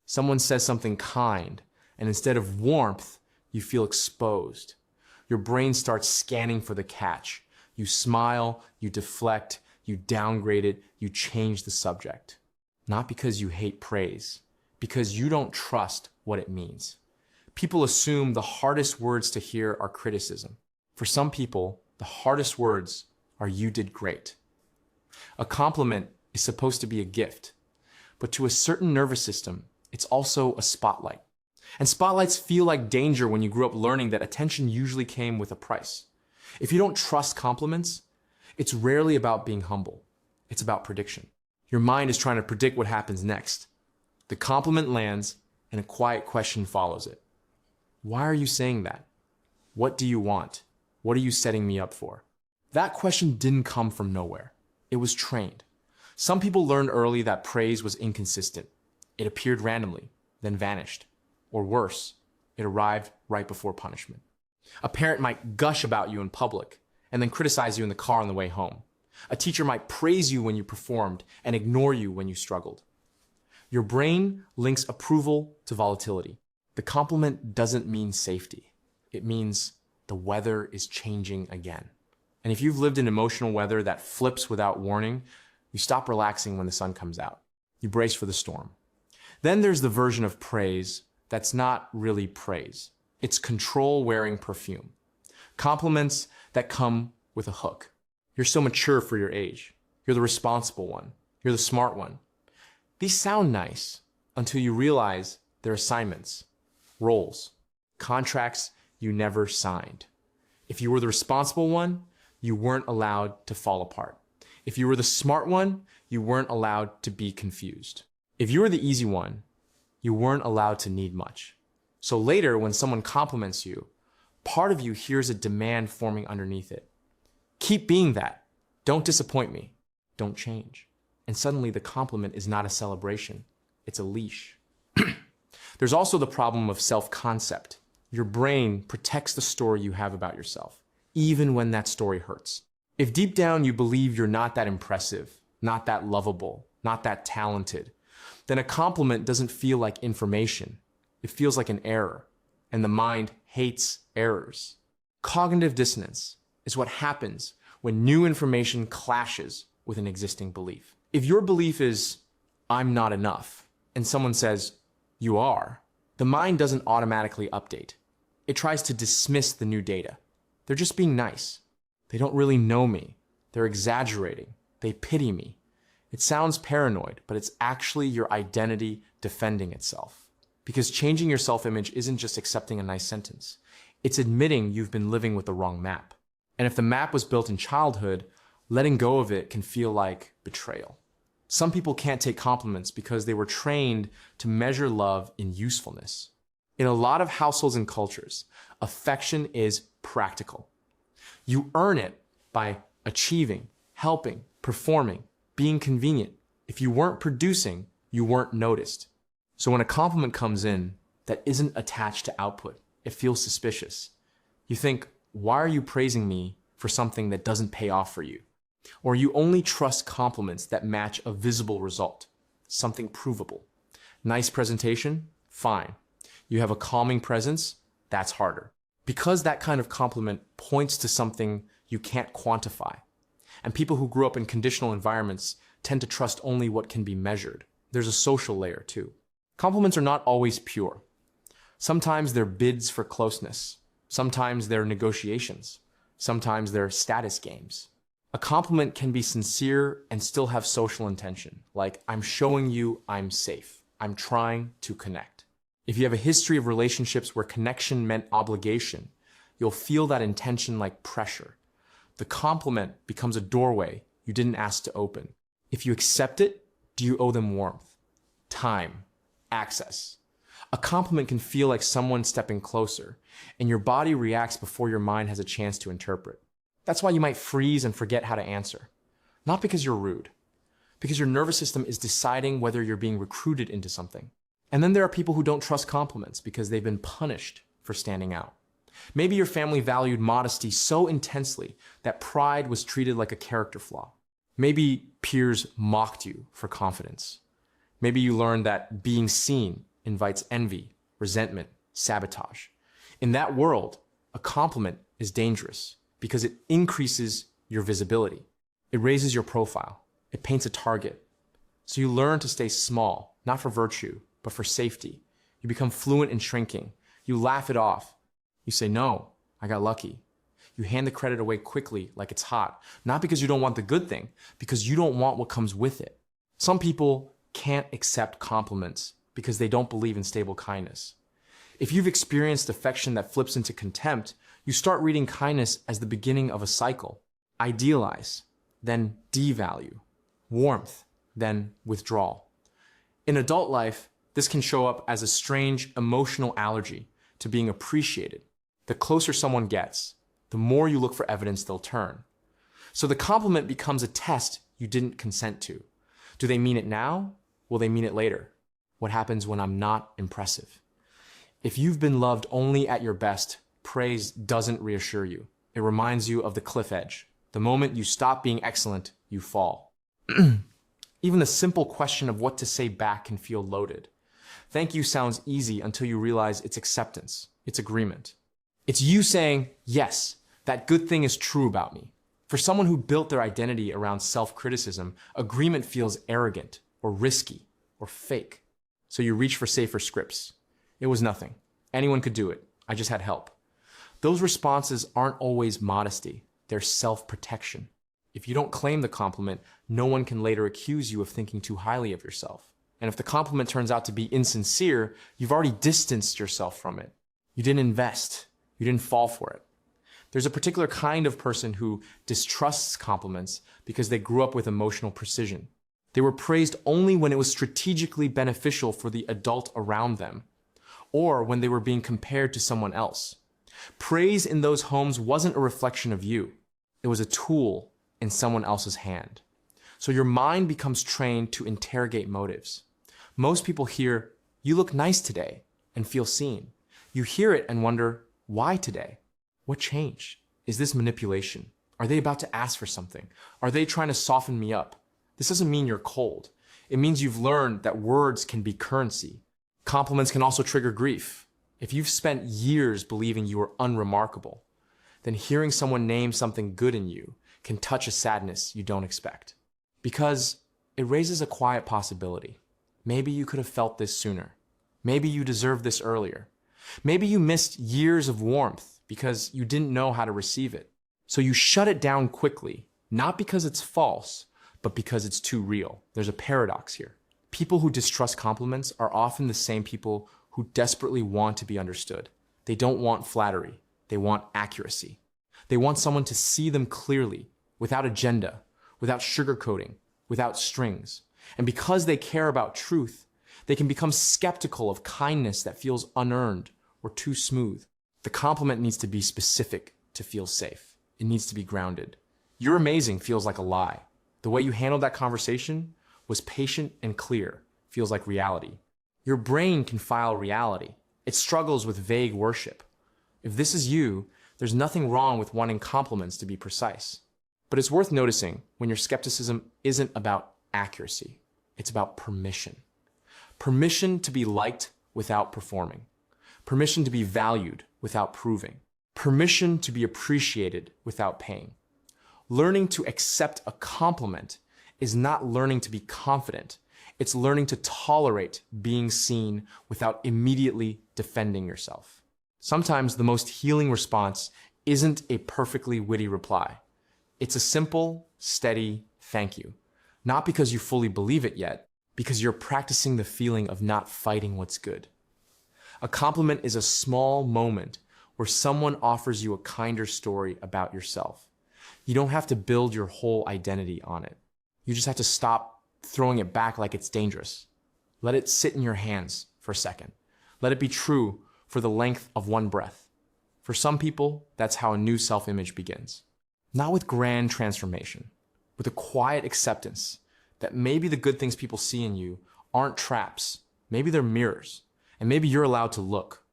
Someone says something kind, and instead of warmth, you feel exposed. Your brain starts scanning for the catch. You smile, you deflect, you downgrade it, you change the subject. Not because you hate praise, because you don't trust what it means. People assume the hardest words to hear are criticism. For some people, the hardest words are "you did great." A compliment is supposed to be a gift, but to a certain nervous system, it's also a spotlight. And spotlights feel like danger when you grew up learning that attention usually came with a price. If you don't trust compliments, it's rarely about being humble. It's about prediction. Your mind is trying to predict what happens next. The compliment lands, and a quiet question follows it. Why are you saying that? What do you want? What are you setting me up for? That question didn't come from nowhere. It was trained. Some people learned early that praise was inconsistent. It appeared randomly, then vanished. Or worse, it arrived right before punishment. A parent might gush about you in public and then criticize you in the car on the way home. A teacher might praise you when you performed and ignore you when you struggled. Your brain links approval to volatility. The compliment doesn't mean safety. It means the weather is changing again. And if you've lived in emotional weather that flips without warning, you stop relaxing when the sun comes out. You brace for the storm. Then there's the version of praise that's not really praise. It's control-wearing perfume. Compliments that come with a hook. You're so mature for your age. You're the responsible one. You're the smart one. These sound nice until you realize they're assignments, roles, contracts you never signed. If you were the responsible one, you weren't allowed to fall apart. If you were the smart one, you weren't allowed to be confused. If you were the easy one, you weren't allowed to need much. So later, when someone compliments you, part of you hears a demand forming underneath it. Keep being that. Don't disappoint me. Don't change. And suddenly the compliment is not a celebration. It's a leash. There's also the problem of self-concept. Your brain protects the story you have about yourself, even when that story hurts. If deep down you believe you're not that impressive, not that lovable, not that talented, then a compliment doesn't feel like information. It feels like an error, and the mind hates errors. Cognitive dissonance is what happens when new information clashes with an existing belief. If your belief is, "I'm not enough," and someone says, "You are," the mind doesn't automatically update. It tries to dismiss the new data. They're just being nice. They don't really know me. They're exaggerating. They pity me. It sounds paranoid, but it's actually your identity defending itself. Because changing your self-image isn't just accepting a nice sentence. It's admitting you've been living with the wrong map. And if the map was built in childhood, letting go of it can feel like betrayal. Some people can't take compliments because they were trained to measure love in usefulness. In a lot of households and cultures, affection is practical. You earn it by achieving, helping, performing, being convenient. If you weren't producing, you weren't noticed. So when a compliment comes in that isn't attached to output, it feels suspicious. You think, why are you praising me for something that doesn't pay off for you? Or you only trust compliments that match a visible result, something provable. Nice presentation? Fine. You have a calming presence? That's harder. Because that kind of compliment points to something you can't quantify. And people who grew up in conditional environments tend to trust only what can be measured. There's a social layer too. Compliments are not always pure. Sometimes they're bids for closeness. Sometimes they're negotiations. Sometimes they're status games. A compliment can be sincere and still have social intention, like, "I'm showing you I'm safe. I'm trying to connect." If you have a history of relationships where connection meant obligation, you'll feel that intention like pressure. The compliment becomes a doorway you didn't ask to open. If you accept it, do you owe them warmth, time, access? A compliment can feel like someone stepping closer, and your body reacts before your mind has a chance to interpret. That's why you might freeze and forget how to answer. Not because you're rude, because your nervous system is deciding whether you're being recruited into something. And then there are people who don't trust compliments because they've been punished for standing out. Maybe your family valued modesty so intensely that pride was treated like a character flaw. Maybe peers mocked you for confidence. Maybe you learned that being seen invites envy, resentment, sabotage. In that world, a compliment is dangerous because it increases your visibility. It raises your profile. It paints a target. So you learn to stay small, not for virtue, but for safety. You become fluent in shrinking. You laugh it off. You say, no, I got lucky. You hand the credit away quickly like it's hot, not because you don't want the good thing, because you don't want what comes with it. Some people can't accept compliments because they don't believe in stable kindness. If you've experienced affection that flips into contempt, you start reading kindness as the beginning of a cycle. Idealize, then devalue. Warmth, then withdrawal. In adult life, this can show up as a strange emotional allergy to being appreciated. The closer someone gets, the more you look for evidence they'll turn. So the compliment becomes a test you didn't consent to. Do they mean it now? Will they mean it later? What happens when I'm not impressive? If you've been loved only at your best, praise doesn't reassure you. It reminds you of the cliff edge. The moment you stop being excellent, you fall. Even the simple question of what to say back can feel loaded. Thank you sounds easy until you realize it's acceptance, it's agreement. It's you saying, yes, that good thing is true about me. For someone who built their identity around self-criticism, agreement feels arrogant or risky or fake. So you reach for safer scripts. It was nothing. Anyone could do it. I just had help. Those responses aren't always modesty. They're self-protection. If you don't claim the compliment, no one can later accuse you of thinking too highly of yourself. And if the compliment turns out to be insincere, you've already distanced yourself from it. You didn't invest. You didn't fall for it. There's a particular kind of person who distrusts compliments because they grew up with emotional precision. They were praised only when it was strategically beneficial for the adult around them, or when they were being compared to someone else. Praise in those homes wasn't a reflection of you. It was a tool in someone else's hand. So your mind becomes trained to interrogate motives. Most people hear, "You look nice today," and feel seen. You hear it and wonder, why today? What changed? Is this manipulation? Are they about to ask for something? Are they trying to soften me up? This doesn't mean you're cold. It means you've learned that words can be currency. Compliments can also trigger grief. If you've spent years believing you are unremarkable, then hearing someone name something good in you can touch a sadness you don't expect. Because it raises a quiet possibility. Maybe you could have felt this sooner. Maybe you deserved this earlier. Maybe you missed years of warmth because you didn't know how to receive it. So you shut it down quickly, not because it's false, but because it's too real. There's a paradox here. People who distrust compliments are often the same people who desperately want to be understood. They don't want flattery. They want accuracy. They want someone to see them clearly, without agenda, without sugarcoating, without strings. And because they care about truth, they can become skeptical of kindness that feels unearned or too smooth. The compliment needs to be specific to feel safe. It needs to be grounded. "You're amazing" feels like a lie. The way you handled that conversation was patient and clear, feels like reality. Your brain can file reality. It struggles with vague worship. If this is you, there's nothing wrong with wanting compliments to be precise. But it's worth noticing when your skepticism isn't about accuracy. It's about permission. Permission to be liked without performing. Permission to be valued without proving. Permission to be appreciated without paying. Learning to accept a compliment is not learning to be confident. It's learning to tolerate being seen without immediately defending yourself. Sometimes the most healing response isn't a perfectly witty reply. It's a simple, steady thank you. Not because you fully believe it yet, because you're practicing the feeling of not fighting what's good. A compliment is a small moment where someone offers you a kinder story about yourself. You don't have to build your whole identity on it. You just have to stop throwing it back like it's dangerous. Let it sit in your hands for a second. Let it be true for the length of one breath. For some people, that's how a new self-image begins. Not with grand transformation, with a quiet acceptance that maybe the good things people see in you aren't traps. Maybe they're mirrors, and maybe you're allowed to look.